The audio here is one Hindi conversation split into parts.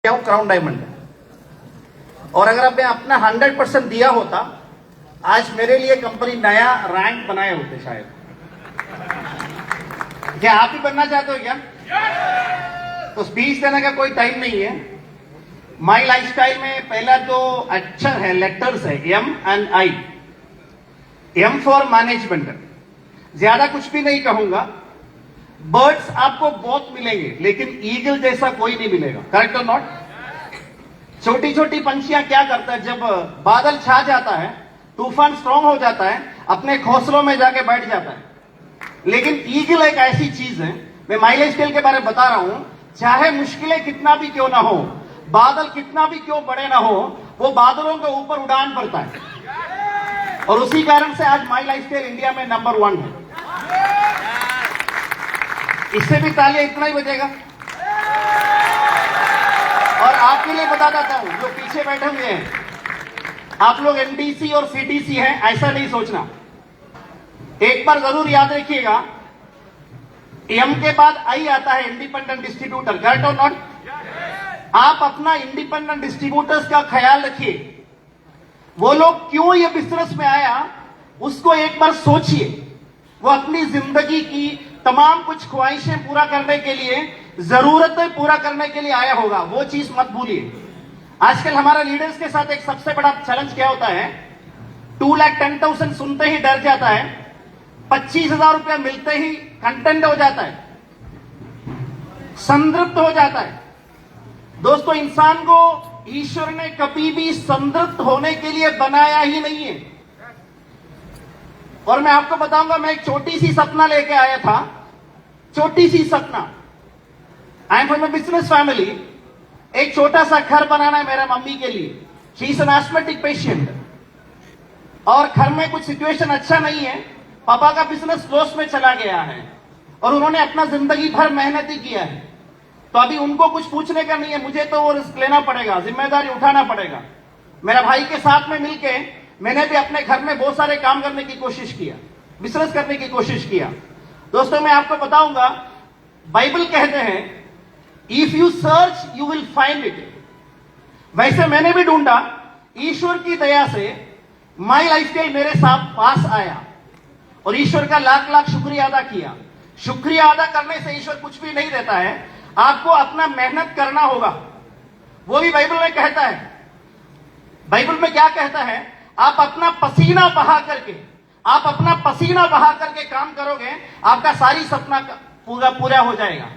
क्या वो क्राउन डायमंड है। और अगर मैं अपना 100% दिया होता, आज मेरे लिए कंपनी नया रैंक बनाए होते शायद। क्या आप भी बनना चाहते हो क्या? तो स्पीच देने का कोई टाइम नहीं है। माई लाइफस्टाइल में पहला जो अक्षर है, लेटर्स है, M and I. M for management, ज्यादा कुछ भी नहीं कहूंगा। बर्ड्स आपको बहुत मिलेंगे, लेकिन ईगल जैसा कोई नहीं मिलेगा। करेक्ट और नॉट? छोटी छोटी पंछियां क्या करता है, जब बादल छा जाता है, तूफान स्ट्रांग हो जाता है, अपने घोंसलों में जाके बैठ जाता है। लेकिन ईगल एक ऐसी चीज है, मैं माई लाइफस्टाइल के बारे में बता रहा हूं, चाहे मुश्किलें कितना भी क्यों ना हो, बादल कितना भी क्यों बड़े ना हो, वो बादलों के ऊपर उड़ान भरता है। और उसी कारण से आज माई लाइफस्टाइल इंडिया में नंबर 1 है। इससे भी तालियां इतना ही बजेगा। और आपके लिए बता देता हूं, जो पीछे बैठे हुए हैं, आप लोग एमडीसी और सीटीसी हैं, ऐसा नहीं सोचना। एक बार जरूर याद रखिएगा, एम के बाद आई आता है, इंडिपेंडेंट डिस्ट्रीब्यूटर। करेक्ट और नॉट? आप अपना इंडिपेंडेंट डिस्ट्रीब्यूटर्स का ख्याल रखिए। वो लोग क्यों ये बिजनेस में आया, उसको एक बार सोचिए। वो अपनी जिंदगी की तमाम कुछ ख्वाहिशें पूरा करने के लिए, जरूरतें पूरा करने के लिए आया होगा। वो चीज मत भूलिए। आजकल हमारा लीडर्स के साथ एक सबसे बड़ा चैलेंज क्या होता है, 2,10,000 सुनते ही डर जाता है, 25,000 रुपया मिलते ही कंटेंट हो जाता है, संतृप्त हो जाता है। दोस्तों, इंसान को ईश्वर ने कभी भी संतृप्त होने के लिए बनाया ही नहीं है। और मैं आपको बताऊंगा, मैं एक छोटी सी सपना लेके आया था, छोटी सी सपना। I am from A business family. एक छोटा सा घर बनाना है मेरा मम्मी के लिए। She is an asthmatic patient, और घर में कुछ सिचुएशन अच्छा नहीं है। पापा का बिजनेस लॉस में चला गया है, और उन्होंने अपना जिंदगी भर मेहनत ही किया है। तो अभी उनको कुछ पूछने का नहीं है, मुझे तो वो रिस्क लेना पड़ेगा, जिम्मेदारी उठाना पड़ेगा। मेरा भाई के साथ में मिलके मैंने भी अपने घर में बहुत सारे काम करने की कोशिश किया, बिजनेस करने की कोशिश किया। दोस्तों, मैं आपको बताऊंगा, बाइबल कहते हैं, if you search you will find it. वैसे मैंने भी ढूंढा, ईश्वर की दया से माई लाइफस्टाइल मेरे साथ पास आया, और ईश्वर का लाख लाख शुक्रिया अदा किया। शुक्रिया अदा करने से ईश्वर कुछ भी नहीं देता है, आपको अपना मेहनत करना होगा। वो भी बाइबल में कहता है। बाइबल में क्या कहता है, आप अपना पसीना बहा करके, आप अपना पसीना बहा करके काम करोगे, आपका सारी सपना पूरा हो जाएगा।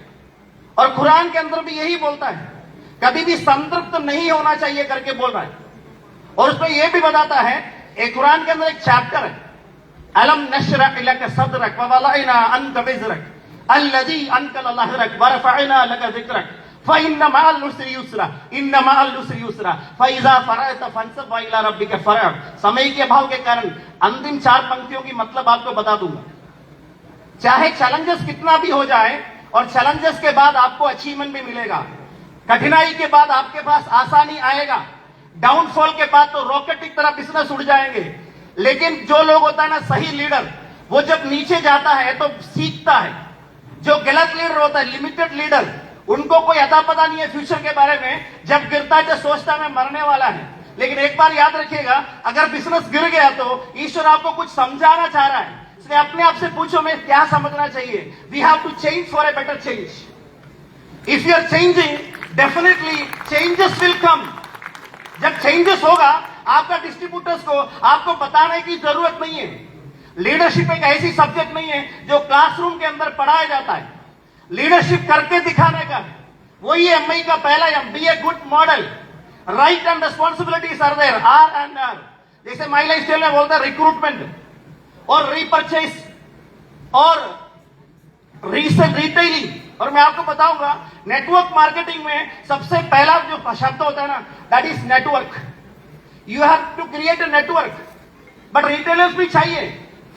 और कुरान के अंदर भी यही बोलता है, कभी भी संतृप्त नहीं होना चाहिए करके बोल रहा है। और उसमें यह भी बताता है, एक कुरान के अंदर एक चैप्टर है, अलम नशरह लक सदरक व वलअना अनक विज़रक अल्लज़ी अनकल लहरक व रफ़अना लक ज़िक्रक फ़इन्न मअल उस्रि युस्रा इन्न मअल उस्रि युस्रा फ़इज़ा फ़रअत फंसब व इला रब्बिक फ़रअब। समय के अभाव के कारण अंतिम 4 पंक्तियों की मतलब आपको बता दूंगा। चाहे चैलेंजेस कितना भी हो जाए, और चैलेंजेस के बाद आपको अचीवमेंट भी मिलेगा, कठिनाई के बाद आपके पास आसानी आएगा, डाउनफॉल के बाद तो रॉकेट की तरह बिजनेस उड़ जाएंगे। लेकिन जो लोग होता है ना, सही लीडर, वो जब नीचे जाता है तो सीखता है। जो गलत लीडर होता है, लिमिटेड लीडर, उनको कोई अता पता नहीं है फ्यूचर के बारे में। जब गिरता है तो सोचता है मैं मरने वाला है। लेकिन एक बार याद रखिएगा, अगर बिजनेस गिर गया तो ईश्वर आपको कुछ समझाना चाह रहा है। इसलिए अपने आप से पूछो, मैं क्या समझना चाहिए। We have to change for a better change. If you are changing, definitely changes will come. जब चेंजेस होगा, आपका डिस्ट्रीब्यूटर्स को आपको बताने की जरूरत नहीं है। लीडरशिप एक ऐसी सब्जेक्ट नहीं है जो क्लासरूम के अंदर पढ़ाया जाता है। लीडरशिप करके दिखाने का है। वही एमआई का पहला M, be a good model. Right and responsibilities are there, R and R. जैसे माई लाइफस्टाइल में बोलते हैं, रिक्रूटमेंट और रीपरचेस और रिटेलिंग। और मैं आपको बताऊंगा, नेटवर्क मार्केटिंग में सबसे पहला जो शब्द होता है ना, that is network. You have to create a network. But retailers भी चाहिए।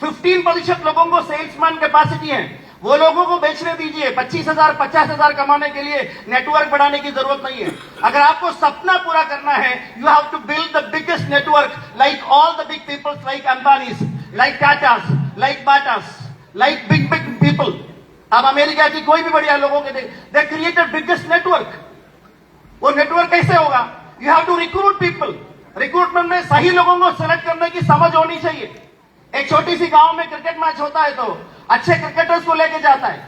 15% लोगों को सेल्समैन कैपेसिटी है, वो लोगों को बेचने दीजिए। 25,000 50,000 कमाने के लिए नेटवर्क बढ़ाने की जरूरत नहीं है। अगर आपको सपना पूरा करना है, you have to build the biggest network, like all the big peoples, like Ambanis, like Tatas, like Batas, like big big people. अब अमेरिका की कोई भी बढ़िया लोगों के दे क्रिएटेड बिगेस्ट नेटवर्क। वो नेटवर्क कैसे होगा? You have to recruit people. Recruitment में सही लोगों को सिलेक्ट करने की समझ होनी चाहिए। एक छोटी सी गांव में क्रिकेट मैच होता है तो अच्छे क्रिकेटर्स को लेके जाता है,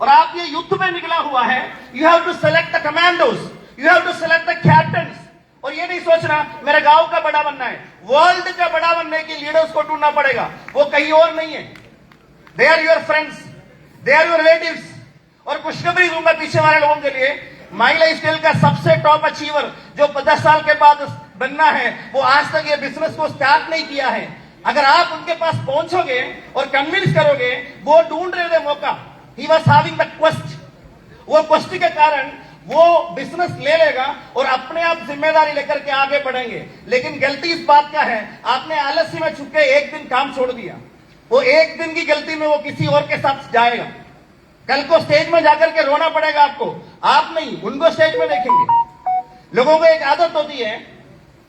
और आप ये युद्ध में निकला हुआ है। You have to select the commandos, you have to select the captains. और ये नहीं सोचना मेरे गांव का बड़ा बनना है। वर्ल्ड का बड़ा बनने के लीडर्स को ढूंढना पड़ेगा, वो कहीं और नहीं है। They are your friends, they are your relatives. और खुशखबरी दूंगा पीछे वाले लोगों के लिए, माई लाइफ स्टाइल का सबसे टॉप अचीवर जो 50 साल के बाद बनना है, वो आज तक ये बिजनेस को स्टार्ट नहीं किया है। अगर आप उनके पास पहुंचोगे और कन्विंस करोगे, वो ढूंढ रहे थे मौका। He was having the quest. वो क्वेस्ट के कारण वो बिजनेस ले लेगा और अपने आप जिम्मेदारी लेकर के आगे बढ़ेंगे। लेकिन गलती इस बात का है, आपने आलस्य में छुप के एक दिन काम छोड़ दिया। वो एक दिन की गलती में वो किसी और के साथ जाएगा। कल को स्टेज में जाकर के रोना पड़ेगा आपको, आप नहीं, उनको स्टेज में देखेंगे। लोगों को एक आदत होती है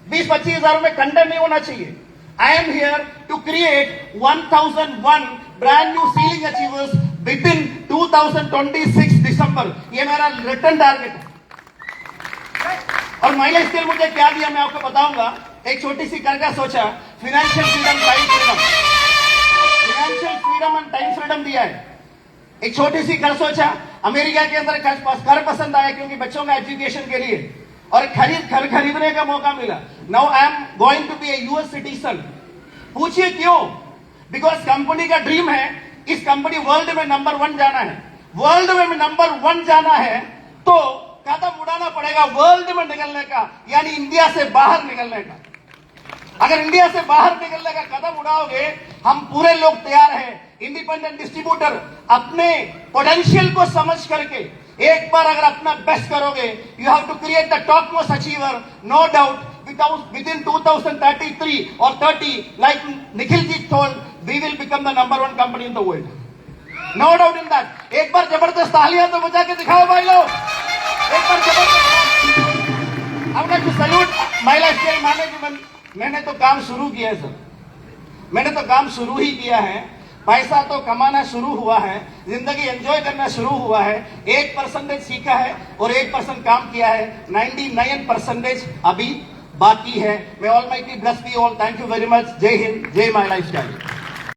20-25 हजार में कंटेंट नहीं होना चाहिए। I am here to create 1001 brand new ceiling achievers within 2026 दिसंबर। ये मेरा रिटर्न टारगेट है। और माई लाइफ स्टाइल मुझे क्या दिया मैं आपको बताऊंगा। एक छोटी सी कर का सोचा, financial freedom, time freedom, financial freedom and time freedom दिया है। एक छोटी सी घर सोचा, अमेरिका के अंदर घर पसंद आया क्योंकि बच्चों का एजुकेशन के लिए, और घर खरीदने का मौका मिला। Now I am going to be a US citizen. पूछिए क्यों? बिकॉज कंपनी का ड्रीम है इस कंपनी वर्ल्ड में नंबर 1 जाना है। वर्ल्ड में नंबर 1 जाना है तो कदम उड़ाना पड़ेगा वर्ल्ड में निकलने का, यानी इंडिया से बाहर निकलने का। अगर इंडिया से बाहर निकलने का कदम उड़ाओगे, हम पूरे लोग तैयार हैं। इंडिपेंडेंट डिस्ट्रीब्यूटर अपने पोटेंशियल को समझ करके एक बार अगर अपना बेस्ट करोगे, you have to create the top most achiever, no doubt. Within 2033 or 30, like Nikhil ji told, we will become the number 1 company in the world. No doubt in that. एक बार जबरदस्त तालियां तो बजा के दिखाओ भाई लोग। एक बार जबरदस्त। I would like to salute my lifestyle management। मैंने तो काम शुरू किया है सर, मैंने तो काम शुरू ही किया है। पैसा तो कमाना शुरू हुआ है, जिंदगी एंजॉय करना शुरू हुआ है। 1% सीखा है और 1% काम किया है। 99% अभी बाकी है। मैं almighty bless you all. Thank you very much. जय हिंद, जय माय लाइफस्टाइल।